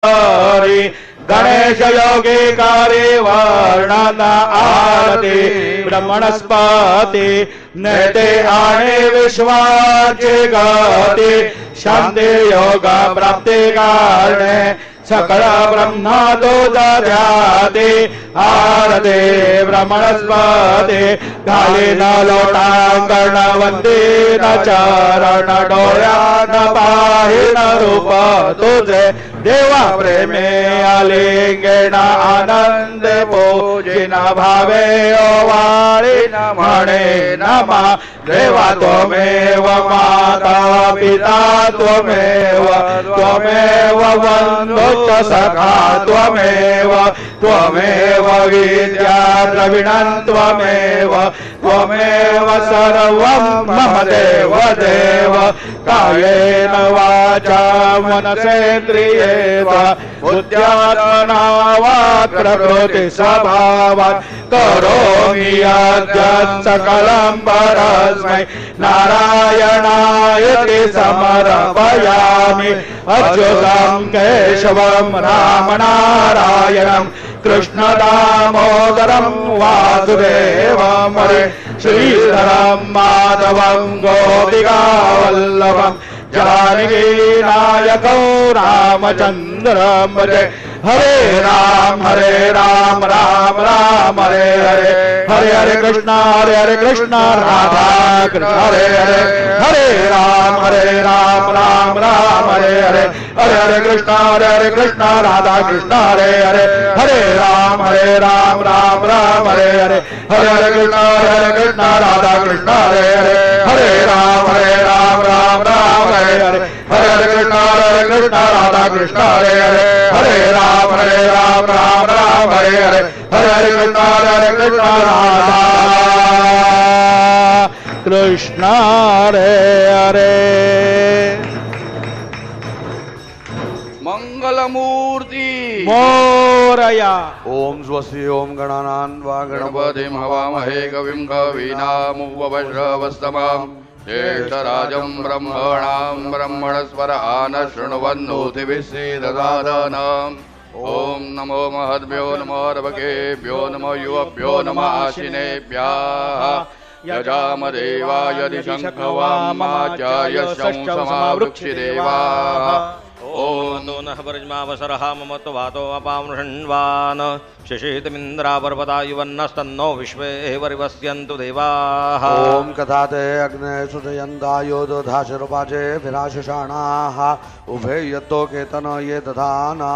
हरि गणेश योगी कारी वर्णन आरती ब्रह्मणस्पति नेते आणे विश्वाचे गति शांति योग प्राप्ति कारणे सकल ब्रह्मा तो जाते आरते ब्रह्मणस्पति घाली न लोटांगण वंदे न चरण डोळ्या न पाहि न रूप तुझे देवा प्रेमे आलिंगेन आनंद पूजिन भावे ओवाळी म्हणे नमा देवा त्वमेव माता पिता त्वमेव त्वमेव बंधुश्च सखा त्वमेव त्वमेव विद्या द्रविणं त्वमेव त्वमेव सर्वं मम देव देव कायेन वाचा मनसेन्द्रियेण बुद्ध्यात्मना वाक् प्रकृति स्वभावात् करोमि यद्यत् सकलं परस्मै नारायणायति समर्पयामि अच्युतं केशवं रामनारायणं कृष्ण दामोदरं वासुदेवं हरे श्रीधरं माधवं गोपिकावल्लभं जानकी नायकौ रामचन्द्रं भजे हरे राम राम राम हरे हरे हरे हरे कृष्णा राधा कृष्ण हरे हरे राम राम हरे हरे हरे हरे कृष्णा राधा कृष्ण हरे हरे राम राम हरे हरे हरे हरे कृष्णा राधा कृष्ण हरे राम हरे हरे हरे कृष्णा राधा कृष्ण हरे राम हरे हरे हरे कृष्णा राधा कृष्ण हरे मंगलमूर्ति मोरया ओम स्वस्ति ओम गणानान्वा गणपतिं हवामहे कविं कवीनामुपवश्रवस्तमाम् ज्येष्ठराजं ब्रह्मणां ब्रह्मणस्परान् शृण्वन्नोतिभिः सीददानम् ओम नमो महद्भ्यो नमो रवकेभ्यो नमो युवभ्यो नमः आशिनेभ्यः यजामदेवाय दिशङ्खवामाचार्य शंसमावृक्षिदेवाः ओम नो नः परिज्मावसरः मम त्वातो अपामृषण्वान् शिशितमिन्द्रापर्वता युवन्नस्तन्नो विश्वे वरिवस्यन्तु देवाः ओम कथाते अग्ने सुजयन्तायो दधाशरुपाचे विराशशाणाः उभे यत्तो केतन ये दधाना